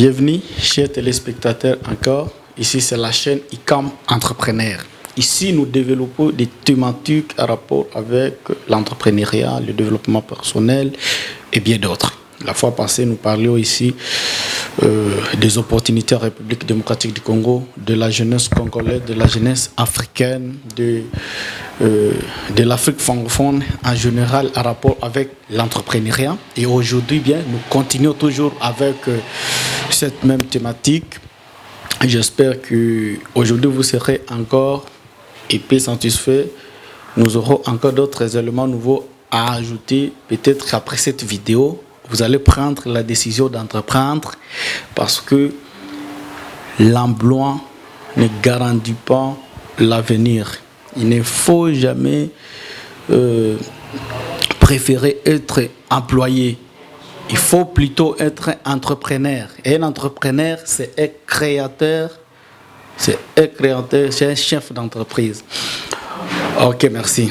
Bienvenue, chers téléspectateurs, encore. Ici, c'est la chaîne ICAM Entrepreneur. Ici, nous développons des thématiques à rapport avec l'entrepreneuriat, le développement personnel et bien d'autres. La fois passée, nous parlions ici des opportunités en République démocratique du Congo, de la jeunesse congolaise, de la jeunesse africaine, de l'Afrique francophone en général en rapport avec l'entrepreneuriat. Et aujourd'hui, bien, nous continuons toujours avec cette même thématique. J'espère qu'aujourd'hui, vous serez encore épais satisfait. Nous aurons encore d'autres éléments nouveaux à ajouter. Peut-être qu'après cette vidéo, vous allez prendre la décision d'entreprendre parce que l'emploi ne garantit pas l'avenir. Il ne faut jamais préférer être employé. Il faut plutôt être entrepreneur. Et un entrepreneur, c'est un créateur, c'est un chef d'entreprise. Ok, merci.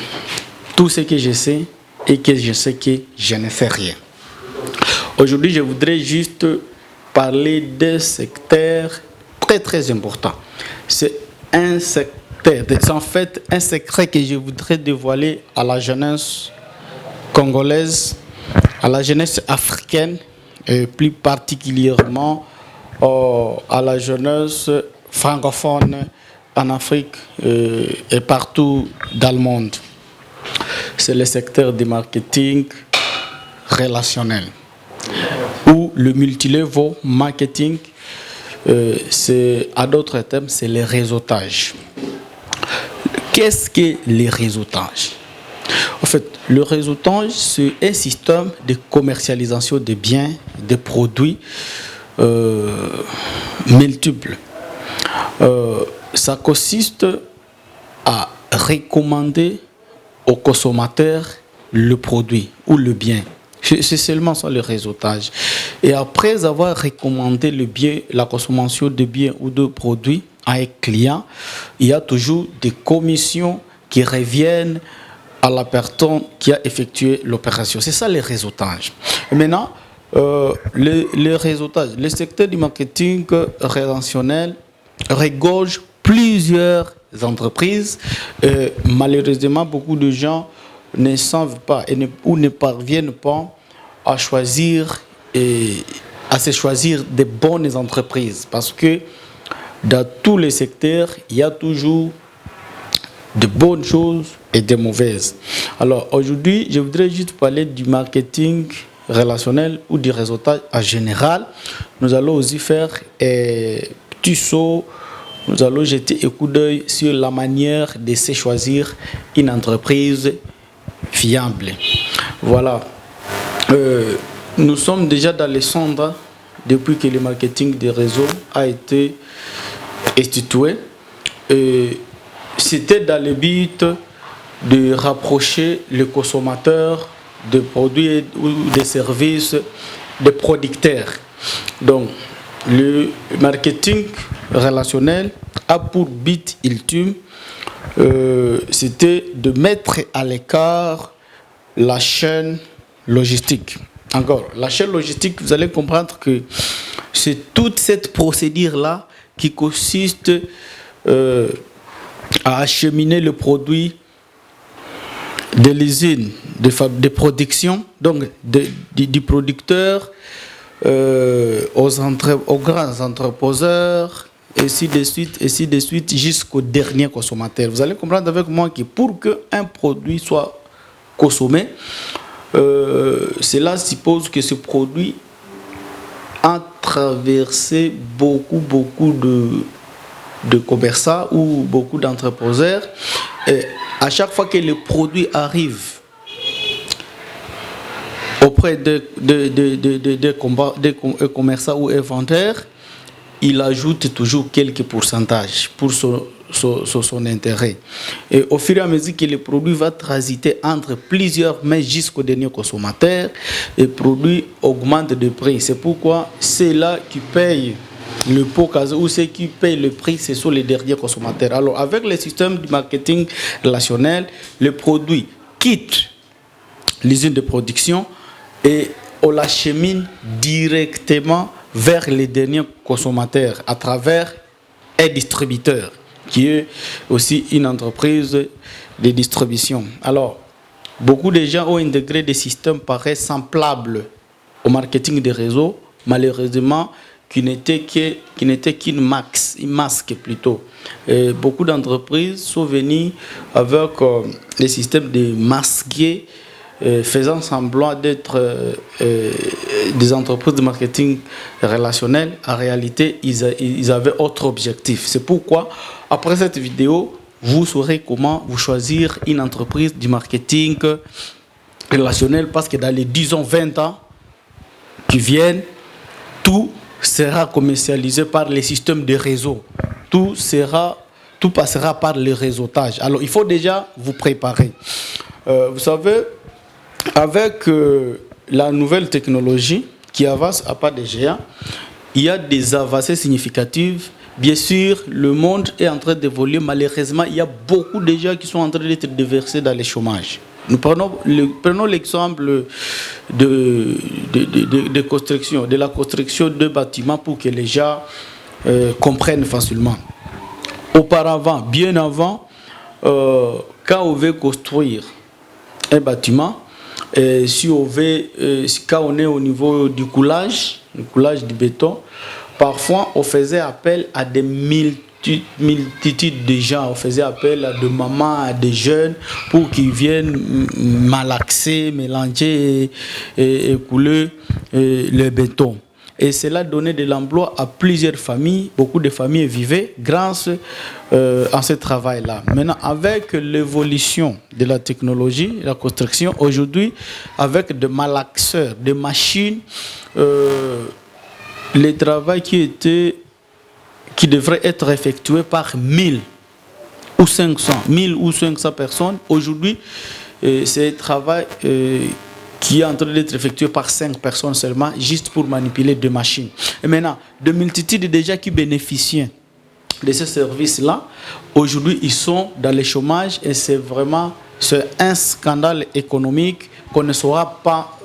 Tout ce que je sais et que je sais que je ne sais rien. Aujourd'hui, je voudrais juste parler d'un secteur très très important. C'est un secteur, c'est en fait un secret que je voudrais dévoiler à la jeunesse congolaise, à la jeunesse africaine et plus particulièrement à la jeunesse francophone en Afrique et partout dans le monde. C'est le secteur du marketing relationnel ou le multilevel marketing, c'est à d'autres termes, c'est le réseautage. Qu'est-ce que le réseautage? En fait, le réseautage, c'est un système de commercialisation des biens, des produits multiples. Ça consiste à recommander aux consommateurs le produit ou le bien. C'est seulement ça le réseautage. Et après avoir recommandé le bien, la consommation de biens ou de produits à un client, il y a toujours des commissions qui reviennent à la personne qui a effectué l'opération. C'est ça le réseautage. Et maintenant, le réseautage, le secteur du marketing relationnel regorge plusieurs entreprises. Malheureusement, beaucoup de gens ne savent pas ou ne parviennent pas à choisir à se choisir de bonnes entreprises parce que dans tous les secteurs, il y a toujours de bonnes choses et de mauvaises. Alors aujourd'hui, je voudrais juste parler du marketing relationnel ou du réseautage en général. Nous allons aussi faire un petit saut. Nous allons jeter un coup d'œil sur la manière de se choisir une entreprise fiable. Voilà. Nous sommes déjà dans les sondes depuis que le marketing des réseaux a été institué. C'était dans le but de rapprocher le consommateur de produits ou des services des producteurs. Donc, le marketing relationnel a pour but ultime c'était de mettre à l'écart la chaîne logistique. Encore, la chaîne logistique, vous allez comprendre que c'est toute cette procédure-là qui consiste à acheminer le produit de l'usine de production, donc du producteur aux grands entreposeurs, et ainsi de suite, jusqu'au dernier consommateur. Vous allez comprendre avec moi que pour qu'un produit soit consommé, cela suppose que ce produit a traversé beaucoup de commerçants ou beaucoup d'entrepreneurs. Et à chaque fois que le produit arrive auprès de commerçants ou vendeurs, il ajoute toujours quelques pourcentages pour son intérêt. Et au fur et à mesure que le produit va transiter entre plusieurs mains jusqu'au dernier consommateur, le produit augmente de prix. C'est pourquoi c'est là qui paye le pot ou ceux qui payent le prix, ce sont les derniers consommateurs. Alors, avec le système du marketing relationnel, le produit quitte l'usine de production et on l'achemine directement vers les derniers consommateurs à travers un distributeur qui est aussi une entreprise de distribution. Alors, beaucoup de gens ont intégré des systèmes pareils semblables au marketing des réseaux, malheureusement, qui n'était qu'une masque plutôt. Et beaucoup d'entreprises sont venues avec des systèmes de masquer, faisant semblant d'être des entreprises de marketing relationnel. En réalité, ils avaient autre objectif. C'est pourquoi, après cette vidéo, vous saurez comment vous choisir une entreprise du marketing relationnel, parce que dans les 10 ans, 20 ans qui viennent, tout sera commercialisé par les systèmes de réseau. Tout passera par le réseautage. Alors, il faut déjà vous préparer. Vous savez, avec la nouvelle technologie qui avance à pas de géant, il y a des avancées significatives. Bien sûr, le monde est en train d'évoluer. Malheureusement, il y a beaucoup de gens qui sont en train d'être déversés dans le chômage. Nous prenons l'exemple de construction, de la construction de bâtiments pour que les gens comprennent facilement. Auparavant, bien avant, quand on veut construire un bâtiment, quand on est au niveau du coulage du béton, parfois on faisait appel à des multitudes de gens, on faisait appel à des mamans, à des jeunes pour qu'ils viennent malaxer, mélanger et couler le béton. Et cela donnait de l'emploi à plusieurs familles. Beaucoup de familles vivaient grâce à ce travail-là. Maintenant, avec l'évolution de la technologie, la construction, aujourd'hui, avec des malaxeurs, des machines, le travail qui devrait être effectué par 1000 ou 500 personnes, aujourd'hui, c'est un travail qui est en train d'être effectué par 5 personnes seulement, juste pour manipuler deux machines. Et maintenant, de multitudes de gens qui bénéficient de ce service-là, aujourd'hui, ils sont dans le chômage et c'est un scandale économique qu'on ne saura pas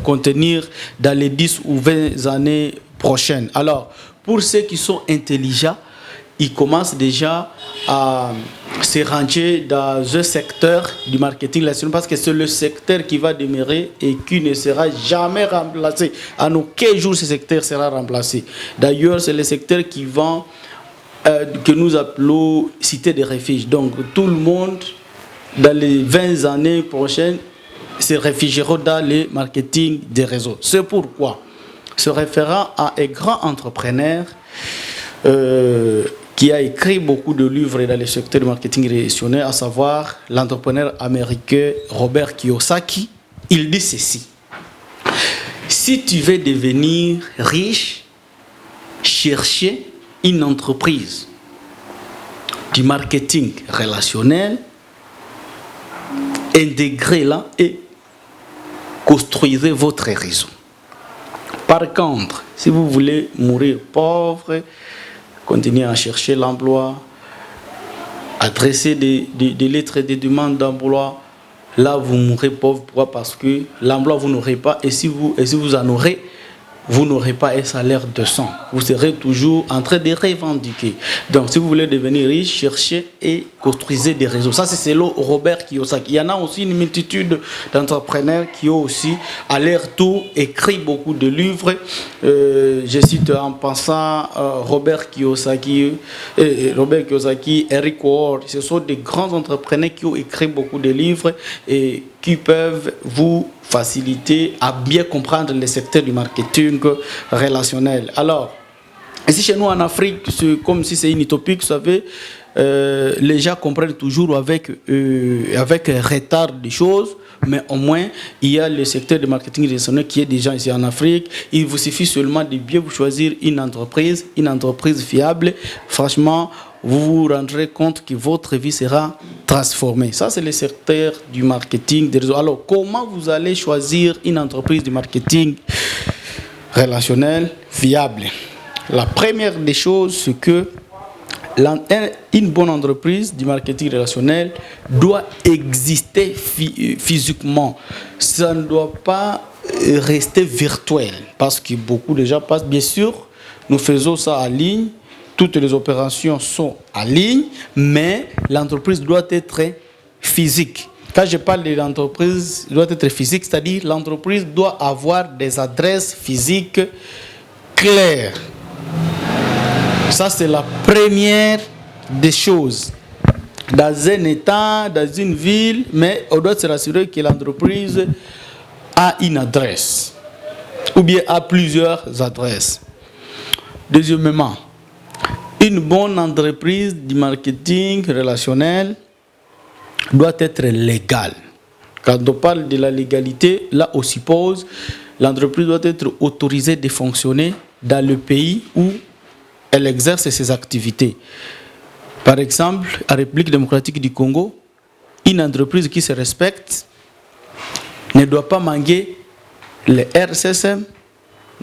contenir dans les 10 ou 20 années prochaines. Alors, pour ceux qui sont intelligents, ils commencent déjà à se ranger dans un secteur du marketing relationnel parce que c'est le secteur qui va demeurer et qui ne sera jamais remplacé. À aucun jour, ce secteur sera remplacé. D'ailleurs, c'est le secteur qui vend, que nous appelons cité de refuge. Donc, tout le monde, dans les 20 années prochaines, se réfugiera dans le marketing des réseaux. C'est pourquoi, se référant à un grand entrepreneur, qui a écrit beaucoup de livres dans le secteur du marketing relationnel, à savoir l'entrepreneur américain Robert Kiyosaki, il dit ceci: si tu veux devenir riche, cherchez une entreprise du marketing relationnel, intégrez-la et construisez votre réseau. Par contre, si vous voulez mourir pauvre, continuez à chercher l'emploi, adresser des lettres de demande d'emploi. Là, vous mourrez pauvre. Pourquoi? Parce que l'emploi, vous n'aurez pas. Et si vous en aurez, vous n'aurez pas un salaire de 100. Vous serez toujours en train de revendiquer. Donc, si vous voulez devenir riche, cherchez et construisez des réseaux. Ça, c'est selon Robert Kiyosaki. Il y en a aussi une multitude d'entrepreneurs qui ont aussi, à leur tour, écrit beaucoup de livres. Je cite en passant Robert Kiyosaki, Eric Ward. Ce sont des grands entrepreneurs qui ont écrit beaucoup de livres et qui peuvent vous faciliter à bien comprendre le secteur du marketing relationnel. Alors, ici chez nous en Afrique, c'est comme si c'est une utopie, vous savez, les gens comprennent toujours avec retard des choses, mais au moins, il y a le secteur du marketing relationnel qui est déjà ici en Afrique. Il vous suffit seulement de bien vous choisir une entreprise fiable. Franchement, vous vous rendrez compte que votre vie sera transformée. Ça, c'est le secteur du marketing des réseaux. Alors, comment vous allez choisir une entreprise de marketing relationnel fiable? La première des choses, c'est que une bonne entreprise du marketing relationnel doit exister physiquement. Ça ne doit pas rester virtuel parce que beaucoup de gens passent. Bien sûr, nous faisons ça en ligne, toutes les opérations sont en ligne, mais l'entreprise doit être physique. Quand je parle de l'entreprise doit être physique, c'est-à-dire l'entreprise doit avoir des adresses physiques claires. Ça, c'est la première des choses. Dans un État, dans une ville, mais on doit se rassurer que l'entreprise a une adresse ou bien a plusieurs adresses. Deuxièmement, une bonne entreprise du marketing relationnel doit être légale. Quand on parle de la légalité, là on suppose l'entreprise doit être autorisée de fonctionner dans le pays où elle exerce ses activités. Par exemple, en République démocratique du Congo, une entreprise qui se respecte ne doit pas manquer le RCSM,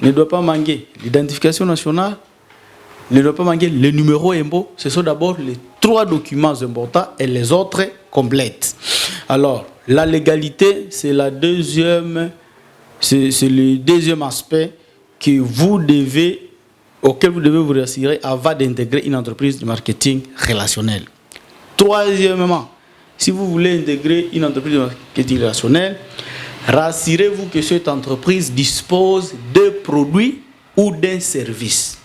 ne doit pas manquer l'identification nationale, ne doit pas manquer le numéro impôt. Ce sont d'abord les 3 documents importants et les autres complètes. Alors, la légalité, c'est le deuxième aspect auquel vous devez vous rassurer avant d'intégrer une entreprise de marketing relationnel. Troisièmement, si vous voulez intégrer une entreprise de marketing relationnel, rassurez-vous que cette entreprise dispose de produits ou d'un service.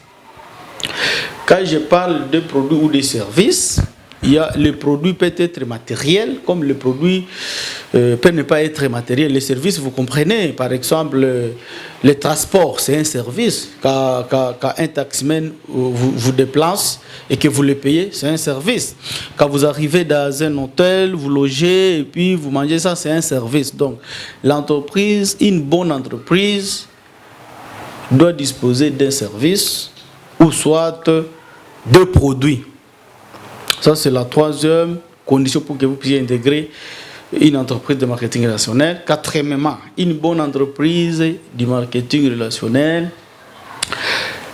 Quand je parle de produits ou de services, le produit peut être matériel, comme le produit peut ne pas être matériel. Les services, vous comprenez, par exemple, le transport, c'est un service. Quand un taximan vous déplace et que vous le payez, c'est un service. Quand vous arrivez dans un hôtel, vous logez et puis vous mangez ça, c'est un service. Donc, l'entreprise, une bonne entreprise, doit disposer d'un service ou soit de produits. Ça, c'est la troisième condition pour que vous puissiez intégrer une entreprise de marketing relationnel. Quatrièmement, une bonne entreprise du marketing relationnel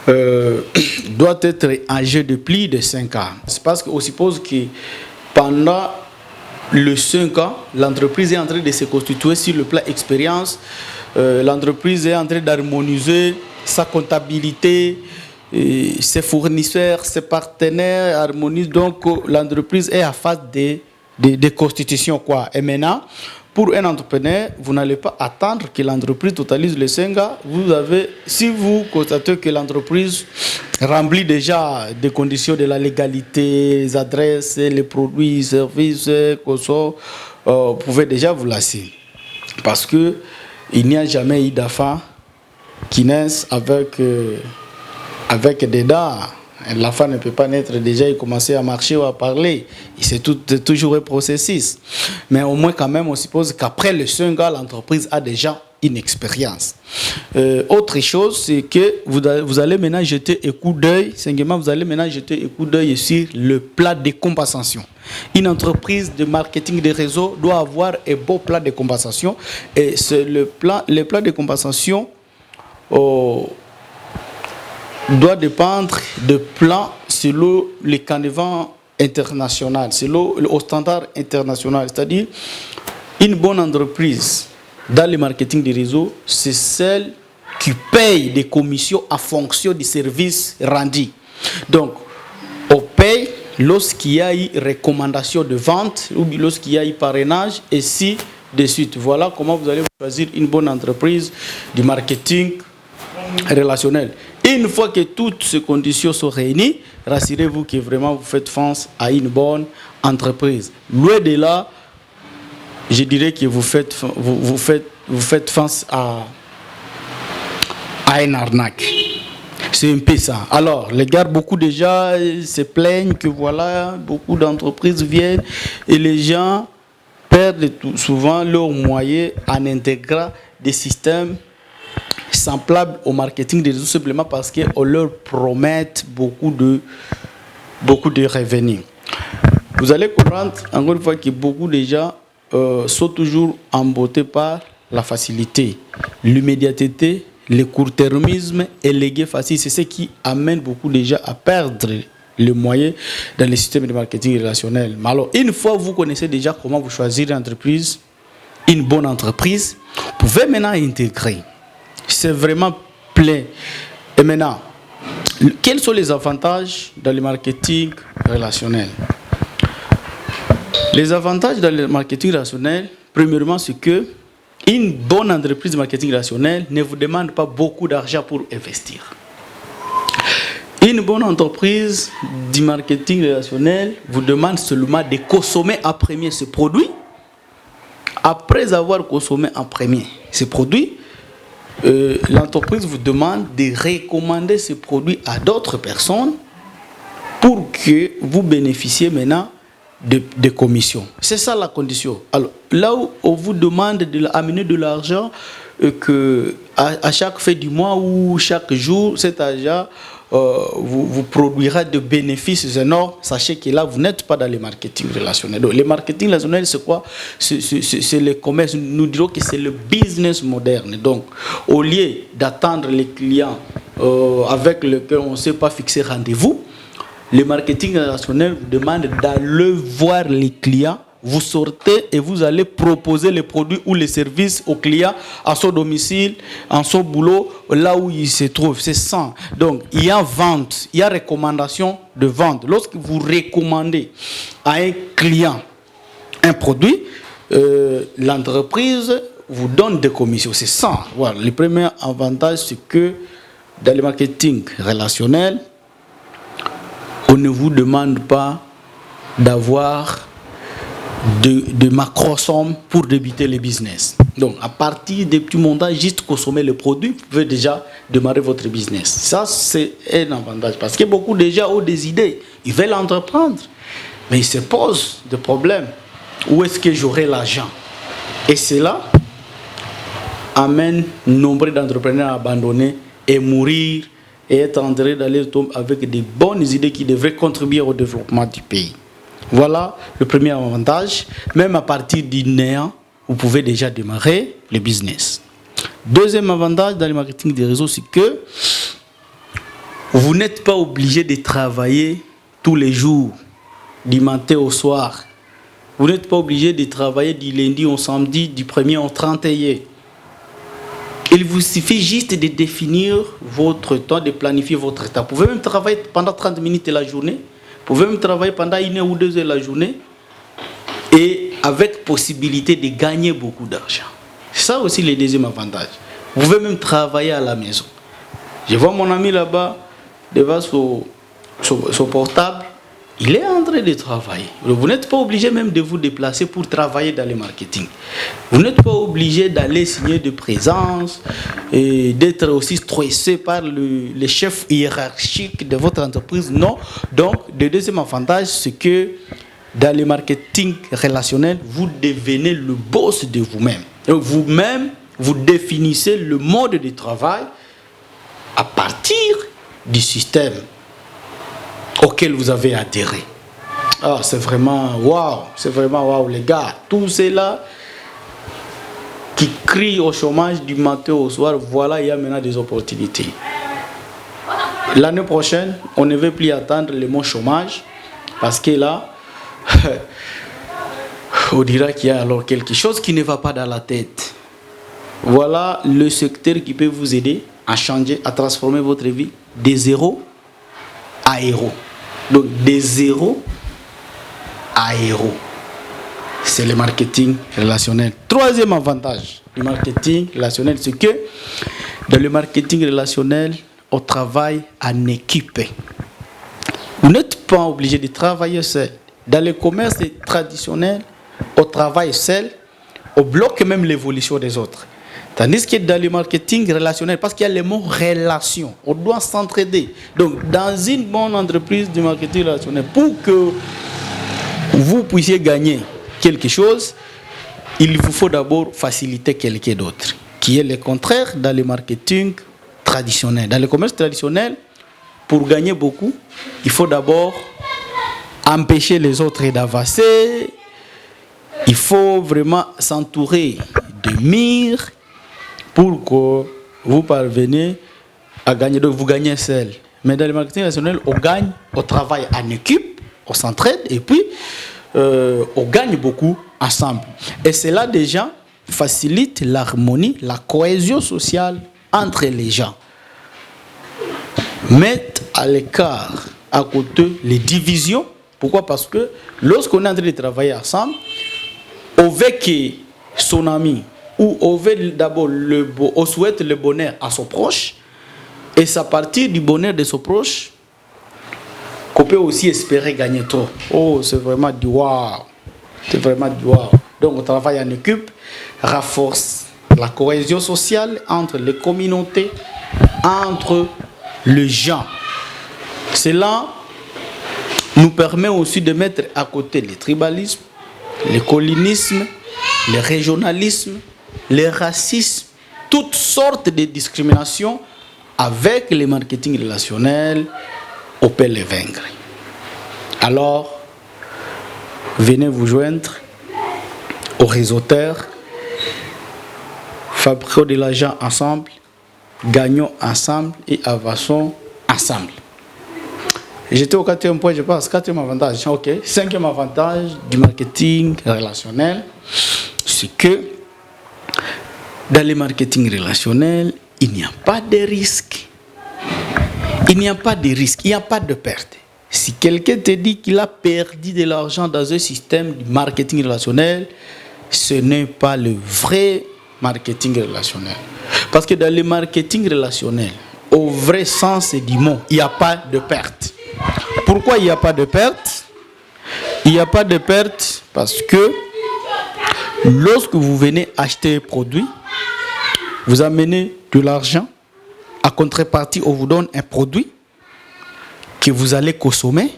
doit être âgée de plus de 5 ans. C'est parce qu'on suppose que pendant les 5 ans, l'entreprise est en train de se constituer sur le plan expérience. L'entreprise est en train d'harmoniser sa comptabilité, ses fournisseurs, ses partenaires harmonisent. Donc, l'entreprise est à phase de constitution, quoi. Et maintenant, pour un entrepreneur, vous n'allez pas attendre que l'entreprise totalise les 5 ans. Si vous constatez que l'entreprise remplit déjà des conditions de la légalité, les adresses, les produits, les services, vous pouvez déjà vous lasser. Parce qu'il n'y a jamais eu d'enfant qui naissent avec des dents. L'enfant ne peut pas naître déjà et commencer à marcher ou à parler. C'est toujours un processus. Mais au moins, quand même, on suppose qu'après les 5 ans, l'entreprise a déjà une expérience. Autre chose, c'est que vous allez maintenant jeter un coup d'œil. Cinquièmement, vous allez maintenant jeter un coup d'œil sur le plan de compensation. Une entreprise de marketing de réseau doit avoir un beau plan de compensation. Et le plan de compensation doit dépendre de plans selon les canevas internationaux, selon le standard international. C'est-à-dire, une bonne entreprise dans le marketing des réseaux, c'est celle qui paye des commissions en fonction du service rendu. Donc, on paye lorsqu'il y a eu recommandation de vente ou lorsqu'il y a eu parrainage et ainsi de suite. Voilà comment vous allez choisir une bonne entreprise du marketing relationnel. Une fois que toutes ces conditions sont réunies, rassurez-vous que vraiment vous faites face à une bonne entreprise. Loin de là, je dirais que vous faites face à une arnaque. C'est un peu ça. Alors, les gars, beaucoup de gens se plaignent que voilà, beaucoup d'entreprises viennent et les gens perdent souvent leurs moyens en intégrant des systèmes semblables au marketing des réseaux simplement parce qu'on leur promet beaucoup de revenus. Vous allez comprendre encore une fois que beaucoup de gens sont toujours embêtés par la facilité, l'immédiateté, le court-termisme et les gains faciles. C'est ce qui amène beaucoup de gens à perdre les moyens dans les systèmes de marketing relationnel. Mais alors, une fois que vous connaissez déjà comment vous choisir une entreprise une bonne entreprise, vous pouvez maintenant intégrer. C'est vraiment plein. Et maintenant, quels sont les avantages dans le marketing relationnel? Les avantages dans le marketing relationnel, premièrement, c'est que une bonne entreprise de marketing relationnel ne vous demande pas beaucoup d'argent pour investir. Une bonne entreprise du marketing relationnel vous demande seulement de consommer en premier ce produit. Après avoir consommé en premier ce produit, l'entreprise vous demande de recommander ce produit à d'autres personnes pour que vous bénéficiez maintenant de commissions. C'est ça la condition. Alors, là où on vous demande d'amener de l'argent, que à chaque fin du mois ou chaque jour, cet argent vous produira de bénéfices énormes, sachez que là, vous n'êtes pas dans le marketing relationnel. Donc, le marketing relationnel, c'est quoi? C'est le commerce. Nous dirons que c'est le business moderne. Donc, au lieu d'attendre les clients avec lesquels on ne sait pas fixer rendez-vous, le marketing relationnel vous demande d'aller voir les clients. Vous sortez et vous allez proposer les produits ou les services aux clients à son domicile, à son boulot, là où il se trouve. C'est ça. Donc, il y a vente, il y a recommandation de vente. Lorsque vous recommandez à un client un produit, l'entreprise vous donne des commissions. C'est ça. Voilà. Le premier avantage, c'est que dans le marketing relationnel, on ne vous demande pas d'avoir de macro-sommes pour débuter le business. Donc, à partir des petits montants, juste consommer le produit, vous pouvez déjà démarrer votre business. Ça, c'est un avantage. Parce que beaucoup de gens ont des idées. Ils veulent entreprendre. Mais ils se posent des problèmes. Où est-ce que j'aurai l'argent? Et cela amène nombre d'entrepreneurs à abandonner et mourir et être en train d'aller avec des bonnes idées qui devraient contribuer au développement du pays. Voilà le premier avantage. Même à partir du néant, vous pouvez déjà démarrer le business. Deuxième avantage dans le marketing des réseaux, c'est que vous n'êtes pas obligé de travailler tous les jours, du matin au soir. Vous n'êtes pas obligé de travailler du lundi au samedi, du 1er au 31. Il vous suffit juste de définir votre temps, de planifier votre temps. Vous pouvez même travailler pendant 30 minutes la journée. Vous pouvez même travailler pendant 1 heure ou 2 heures la journée. Et avec possibilité de gagner beaucoup d'argent. C'est ça aussi le deuxième avantage. Vous pouvez même travailler à la maison. Je vois mon ami là-bas, devant son portable. Il est en train de travailler. Vous n'êtes pas obligé même de vous déplacer pour travailler dans le marketing. Vous n'êtes pas obligé d'aller signer de présence et d'être aussi stressé par le chef hiérarchique de votre entreprise. Non. Donc, le deuxième avantage, c'est que dans le marketing relationnel, vous devenez le boss de vous-même. Donc, vous-même, vous définissez le mode de travail à partir du système auquel vous avez adhéré. Ah, c'est vraiment waouh, les gars. Tous ceux-là qui crient au chômage du matin au soir, voilà, il y a maintenant des opportunités. L'année prochaine, on ne veut plus attendre le mot chômage, parce que là, on dira qu'il y a alors quelque chose qui ne va pas dans la tête. Voilà le secteur qui peut vous aider à changer, à transformer votre vie de zéro à héros. Donc, de zéro à héros. C'est le marketing relationnel. Troisième avantage du marketing relationnel, c'est que dans le marketing relationnel, on travaille en équipe. Vous n'êtes pas obligé de travailler seul. Dans le commerce traditionnel, on travaille seul, on bloque même l'évolution des autres. Tandis que dans le marketing relationnel, parce qu'il y a le mot relation, on doit s'entraider. Donc, dans une bonne entreprise de marketing relationnel, pour que vous puissiez gagner quelque chose, il vous faut d'abord faciliter quelqu'un d'autre, qui est le contraire dans le marketing traditionnel. Dans le commerce traditionnel, pour gagner beaucoup, il faut d'abord empêcher les autres d'avancer. Il faut vraiment s'entourer de murs pour que vous parveniez à gagner. Donc vous gagnez seul. Mais dans le marketing relationnel, on gagne, on travaille en équipe, on s'entraide et puis on gagne beaucoup ensemble. Et c'est là déjà facilite l'harmonie, la cohésion sociale entre les gens. Mettre à l'écart, à côté, les divisions. Pourquoi? Parce que lorsqu'on est en train de travailler ensemble, on veut que son ami, ou on veut d'abord on souhaite le bonheur à son proche, et c'est à partir du bonheur de son proche qu'on peut aussi espérer gagner trop. Oh, c'est vraiment du waouh. C'est vraiment du waouh. Donc, on travaille en équipe, renforce la cohésion sociale entre les communautés, entre les gens. Cela nous permet aussi de mettre à côté le tribalisme, le colonisme, le régionalisme, le racisme, toutes sortes de discriminations avec le marketing relationnel, on peut les vaincre. Alors, venez vous joindre aux réseauteurs, fabriquons de l'argent ensemble, gagnons ensemble et avançons ensemble. J'étais au 4e point, je pense, 4e avantage. Ok. 5e avantage du marketing relationnel, c'est que dans le marketing relationnel, il n'y a pas de risque. Il n'y a pas de risque, il n'y a pas de perte. Si quelqu'un te dit qu'il a perdu de l'argent dans un système de marketing relationnel, ce n'est pas le vrai marketing relationnel. Parce que dans le marketing relationnel, au vrai sens du mot, il n'y a pas de perte. Pourquoi il n'y a pas de perte? Il n'y a pas de perte parce que lorsque vous venez acheter un produit, vous amenez de l'argent, à contrepartie, on vous donne un produit que vous allez consommer.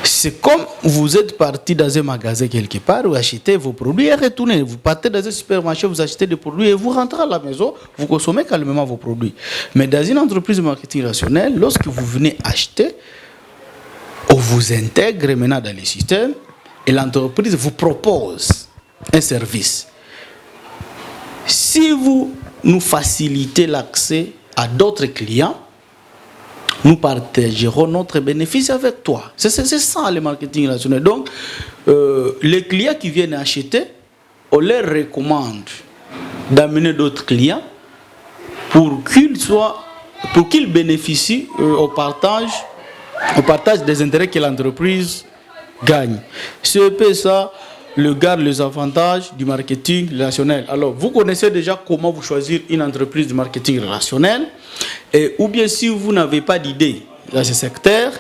C'est comme vous êtes parti dans un magasin quelque part, vous achetez vos produits et retournez. Vous partez dans un supermarché, vous achetez des produits et vous rentrez à la maison, vous consommez calmement vos produits. Mais dans une entreprise de marketing relationnel, lorsque vous venez acheter, on vous intègre maintenant dans le système et l'entreprise vous propose un service. Si vous nous facilitez l'accès à d'autres clients, nous partagerons notre bénéfice avec toi. C'est ça le marketing relationnel. Donc, les clients qui viennent acheter, on leur recommande d'amener d'autres clients pour qu'ils bénéficient au partage des intérêts que l'entreprise gagne. C'est un peu ça, le garde les avantages du marketing relationnel. Alors, vous connaissez déjà comment vous choisir une entreprise de marketing relationnel. Ou bien si vous n'avez pas d'idée dans ce secteur,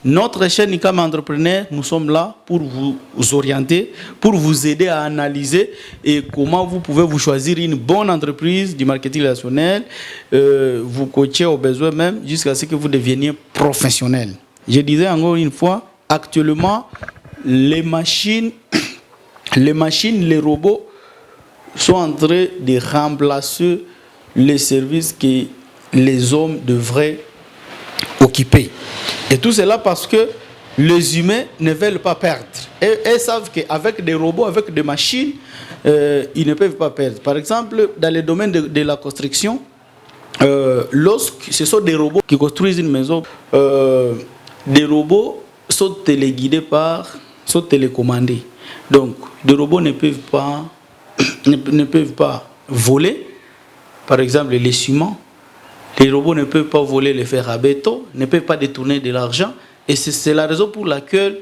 notre chaîne ICAM Entrepreneur, nous sommes là pour vous orienter, pour vous aider à analyser et comment vous pouvez vous choisir une bonne entreprise du marketing relationnel, vous coacher au besoin même jusqu'à ce que vous deveniez professionnel. Je disais encore une fois, actuellement, les machines, les robots sont en train de remplacer les services que les hommes devraient occuper. Et tout cela parce que les humains ne veulent pas perdre. Et ils savent qu'avec des robots, avec des machines, ils ne peuvent pas perdre. Par exemple, dans le domaine de la construction, lorsque ce sont des robots qui construisent une maison, des robots sont téléguidés sont télécommandés. Donc, des robots ne peuvent pas voler, par exemple, les ciments. Les robots ne peuvent pas voler les fers à béton, ne peuvent pas détourner de l'argent. Et c'est la raison pour laquelle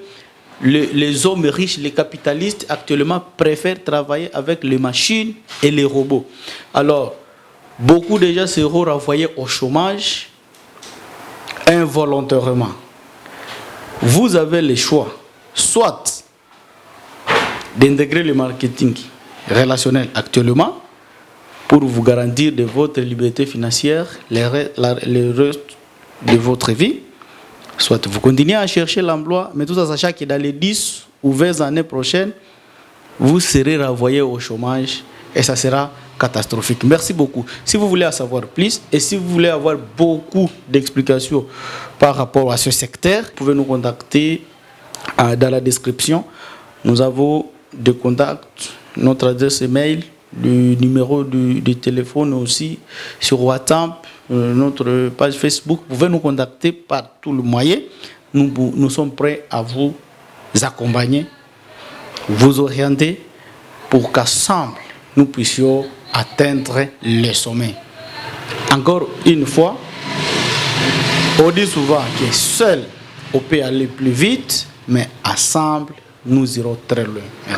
les hommes riches, les capitalistes, actuellement, préfèrent travailler avec les machines et les robots. Alors, beaucoup déjà seront renvoyés au chômage involontairement. Vous avez le choix, soit d'intégrer le marketing relationnel actuellement, pour vous garantir de votre liberté financière, le reste de votre vie. Soit vous continuez à chercher l'emploi, mais tout ça sachant que dans les 10 ou 20 années prochaines, vous serez renvoyé au chômage et ça sera catastrophique. Merci beaucoup. Si vous voulez en savoir plus et si vous voulez avoir beaucoup d'explications par rapport à ce secteur, vous pouvez nous contacter dans la description. Nous avons des contacts, notre adresse email, le numéro de téléphone aussi sur WhatsApp, notre page Facebook. Vous pouvez nous contacter par tout le moyen. Nous sommes prêts à vous accompagner, vous orienter pour qu'ensemble nous puissions atteindre le sommet. Encore une fois, on dit souvent que seul on peut aller plus vite, mais ensemble, nous irons très loin. Merci.